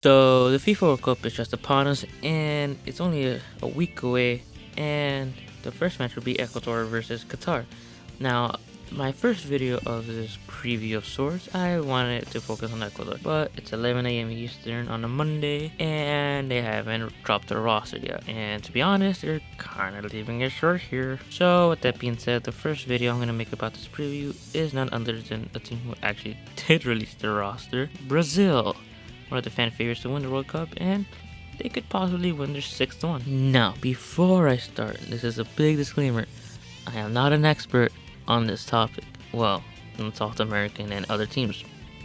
So the FIFA World Cup is just upon us, and it's only a week away. And the first match will be Ecuador versus Qatar. Now, my first video of this preview of sorts, I wanted to focus on Ecuador, but it's 11 a.m. Eastern on a Monday, and they haven't dropped their roster yet. And to be honest, they're kind of leaving it short here. So with that being said, the first video I'm going to make about this preview is none other than a team who actually did release their roster, Brazil. One of the fan favorites to win the World Cup, and they could possibly win their 6th one. Now, before I start, this is a big disclaimer. I am not an expert on this topic. Well, in South American and other teams,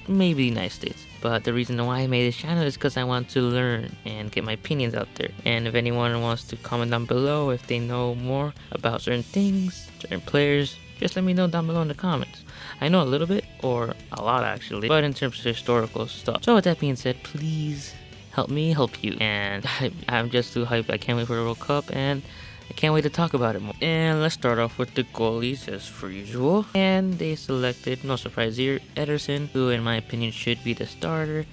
maybe the United States. But the reason why I made this channel is because I want to learn and get my opinions out there. And if anyone wants to comment down below if they know more about certain things, certain players, just let me know down below in the comments. I know a little bit, or a lot actually, but in terms of historical stuff. So with that being said, please help me help you. And I'm just too hyped. I can't wait for the World Cup, and I can't wait to talk about it more. And let's start off with the goalies as per usual. And they selected, no surprise here, Ederson, who in my opinion should be the starter.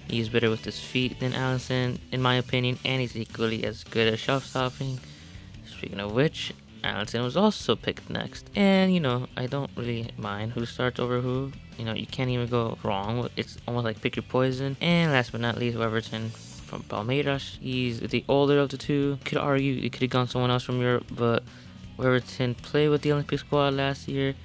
He's better with his feet than Alisson, in my opinion, and he's equally as good at shot stopping. Speaking of which, Alisson was also picked next, and I don't really mind who starts over who. You can't even go wrong. It's almost like pick your poison. And last but not least, Weverton from Palmeiras. He's the older of the two. Could argue it could have gone someone else from Europe, but Weverton played with the Olympic squad last year,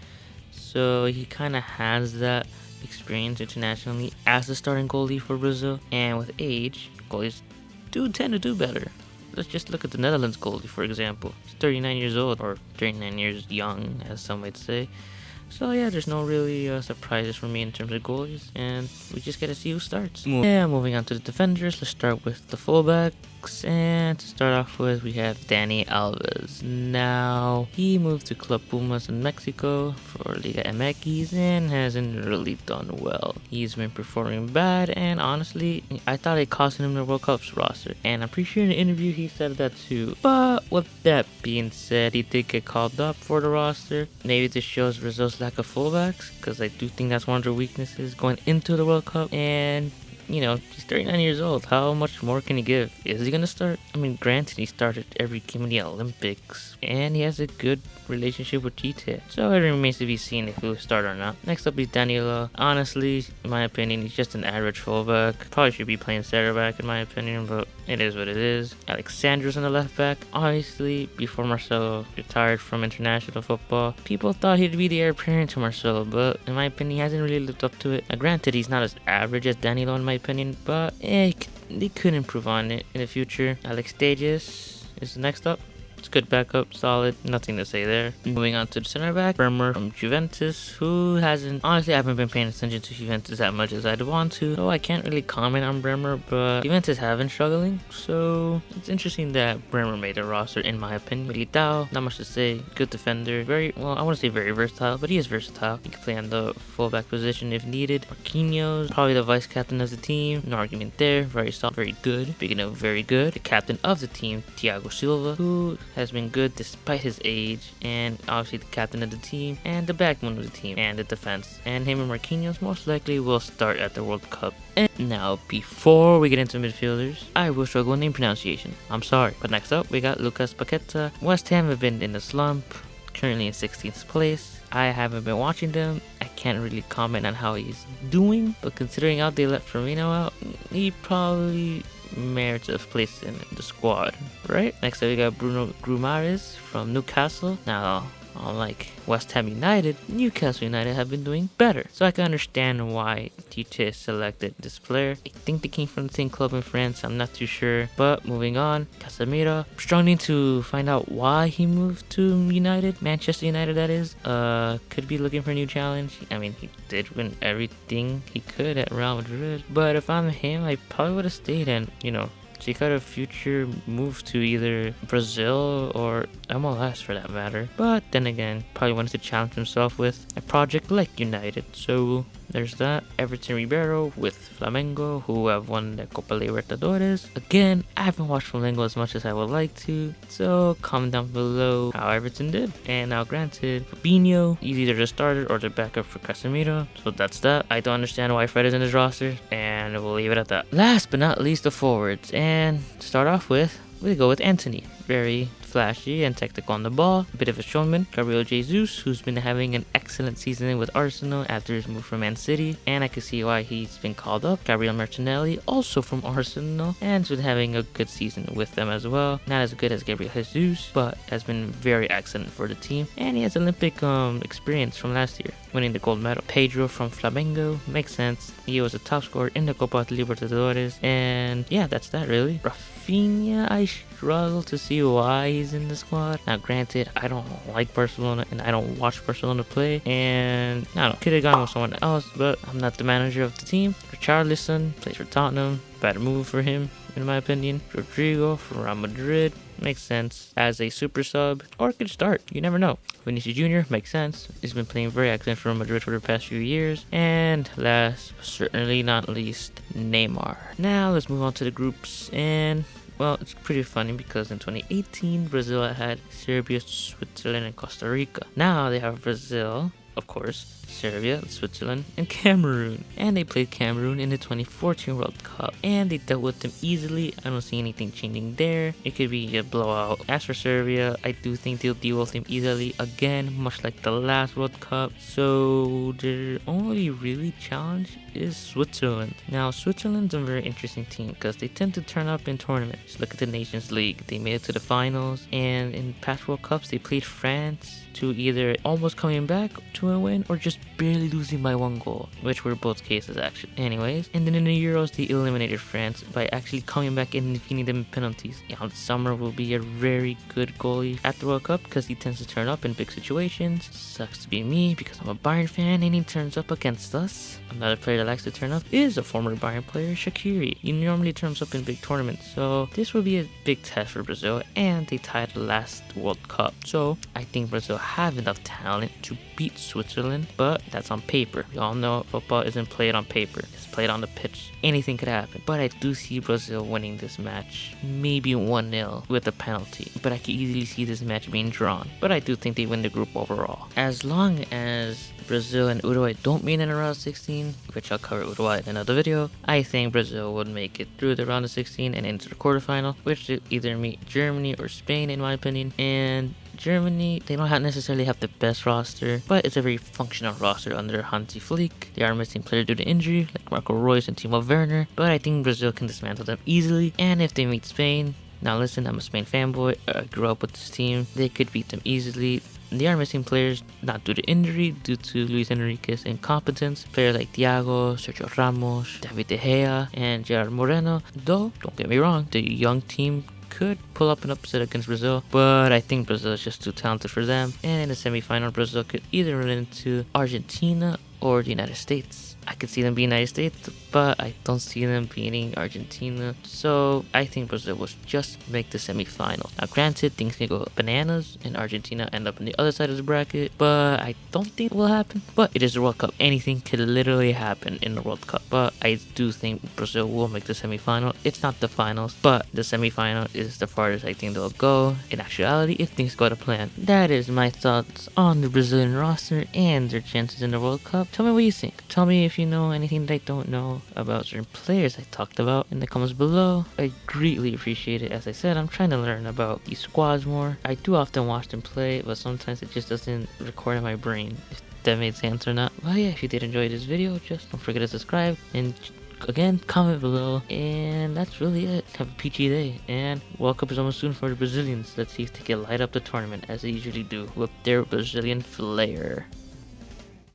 so he kind of has that experience internationally as the starting goalie for Brazil. And with age, goalies do tend to do better. Let's just look at the Netherlands goalie, for example. He's 39 years old, or 39 years young, as some might say. So yeah, there's no really surprises for me in terms of goalies, and we just gotta see who starts. Yeah, moving on to the defenders, let's start with the fullbacks. And to start off with, we have Dani Alves. Now, he moved to Club Pumas in Mexico for Liga MX and hasn't really done well. He's been performing bad, and honestly, I thought it cost him the World Cup's roster. And I'm pretty sure in the interview he said that too. But with that being said, he did get called up for the roster. Maybe this shows Brazil's lack of fullbacks, because I do think that's one of their weaknesses going into the World Cup. And he's 39 years old. How much more can he give? Is he going to start? I mean, granted, he started every game in the Olympics, and he has a good relationship with Tite. So it remains to be seen if he'll start or not. Next up is Danilo. Honestly, in my opinion, he's just an average fullback. Probably should be playing center back, in my opinion, but it is what it is. Alexandro's on the left back. Obviously, before Marcelo retired from international football, people thought he'd be the heir apparent to Marcelo, but in my opinion, he hasn't really lived up to it. Granted, he's not as average as Danilo, in my opinion, but they could improve on it in the future. Alex Stages is next up. It's good backup, solid, nothing to say there. Moving on to the center back, Bremer from Juventus, who honestly, I haven't been paying attention to Juventus that much as I'd want to, so I can't really comment on Bremer, but Juventus have been struggling, so it's interesting that Bremer made a roster, in my opinion. Militao, not much to say, good defender, I want to say very versatile, but he is versatile. He can play on the fullback position if needed. Marquinhos, probably the vice captain of the team, no argument there, very solid, very good. Speaking of very good, the captain of the team, Thiago Silva, who has been good despite his age, and obviously the captain of the team and the backbone of the team and the defense. And him and Marquinhos most likely will start at the World Cup. And now, before we get into midfielders, I will struggle with name pronunciation. I'm sorry. But next up, we got Lucas Paqueta. West Ham have been in a slump, currently in 16th place. I haven't been watching them. I can't really comment on how he's doing, but considering how they let Firmino out, he probably merits a place in the squad, right? Next up, we got Bruno Guimaraes from Newcastle. Now, unlike West Ham United, Newcastle United have been doing better, so I can understand why Tite selected this player. I think they came from the same club in France, I'm not too sure. But moving on, Casemiro, struggling to find out why he moved to Manchester United that is. Could be looking for a new challenge. I mean, he did win everything he could at Real Madrid, but if I'm him, I probably would have stayed and check out a future move to either Brazil or MLS for that matter. But then again, probably wanted to challenge himself with a project like United. So there's that. Everton Ribeiro with Flamengo, who have won the Copa Libertadores. Again, I haven't watched Flamengo as much as I would like to, so comment down below how Everton did. And now granted, Fabinho, he's either the starter or the backup for Casemiro, so that's that. I don't understand why Fred is in his roster, and we'll leave it at that. Last but not least, the forwards. And to start off with, we go with Anthony. Very flashy and technical on the ball, a bit of a showman. Gabriel Jesus, who's been having an excellent season with Arsenal after his move from Man City, and I can see why he's been called up. Gabriel Martinelli, also from Arsenal, and has been having a good season with them as well. Not as good as Gabriel Jesus, but has been very excellent for the team, and he has Olympic experience from last year, winning the gold medal. Pedro from Flamengo, makes sense. He was a top scorer in the Copa Libertadores, and yeah, that's that really. Rafinha, I struggle to see why he's in the squad. Now granted, I don't like Barcelona and I don't watch Barcelona play, and I don't know, could have gone with someone else, but I'm not the manager of the team. Richarlison plays for Tottenham, bad move for him in my opinion. Rodrigo from Real Madrid, makes sense as a super sub, or could start, you never know. Vinicius Jr. makes sense, he's been playing very excellent for Real Madrid for the past few years. And last but certainly not least, Neymar. Now let's move on to the groups, and well, it's pretty funny because in 2018 Brazil had Serbia, Switzerland, and Costa Rica. Now they have Brazil, of course, Serbia, Switzerland, and Cameroon. And they played Cameroon in the 2014 World Cup, and they dealt with them easily. I don't see anything changing there. It could be a blowout. As for Serbia, I do think they'll deal with them easily again, much like the last World Cup. So their only really challenge is Switzerland. Now Switzerland's a very interesting team because they tend to turn up in tournaments. Just look at the Nations League, they made it to the finals, and in past World Cups they played France to either almost coming back to a win or just barely losing by 1 goal, which were both cases actually. Anyways, and then in the Euros they eliminated France by actually coming back and defeating them in penalties. Jan Sommer will be a very good goalie at the World Cup because he tends to turn up in big situations. Sucks to be me because I'm a Bayern fan and he turns up against us. Another player that likes to turn up is a former Bayern player, Shaqiri. He normally turns up in big tournaments, so this will be a big test for Brazil, and they tied the last World Cup. So I think Brazil have enough talent to beat Switzerland, but that's on paper. We all know football isn't played on paper, it's played on the pitch. Anything could happen, but I do see Brazil winning this match, maybe 1-0 with a penalty, but I could easily see this match being drawn. But I do think they win the group overall. As long as Brazil and Uruguay don't meet in a round of 16, which I'll cover Uruguay in another video, I think Brazil would make it through the round of 16 and into the quarterfinal, which would either meet Germany or Spain in my opinion. And Germany, they don't necessarily have the best roster, but it's a very functional roster under Hansi Flick. They are missing players due to injury, like Marco Reus and Timo Werner, but I think Brazil can dismantle them easily. And if they meet Spain, now listen, I'm a Spain fanboy, I grew up with this team, they could beat them easily. They are missing players not due to injury, due to Luis Enrique's incompetence. Players like Thiago, Sergio Ramos, David De Gea, and Gerard Moreno. Though, don't get me wrong, the young team could pull up an upset against Brazil, but I think Brazil is just too talented for them. And in the semifinal, Brazil could either run into Argentina or the United States. I could see them beating the United States, but I don't see them beating Argentina. So I think Brazil will just make the semifinal. Now granted, things can go bananas and Argentina end up on the other side of the bracket, but I don't think it will happen. But it is the World Cup. Anything could literally happen in the World Cup. But I do think Brazil will make the semifinal. It's not the finals, but the semifinal is the farthest I think they'll go in actuality if things go to plan. That is my thoughts on the Brazilian roster and their chances in the World Cup. Tell me what you think. Tell me if you know anything that I don't know about certain players I talked about in the comments below. I greatly appreciate it. As I said, I'm trying to learn about these squads more. I do often watch them play, but sometimes it just doesn't record in my brain, if that made sense or not. Well, yeah, if you did enjoy this video, just don't forget to subscribe and again, comment below, and that's really it. Have a peachy day, and World Cup is almost soon for the Brazilians. Let's see if they can light up the tournament as they usually do with their Brazilian flair.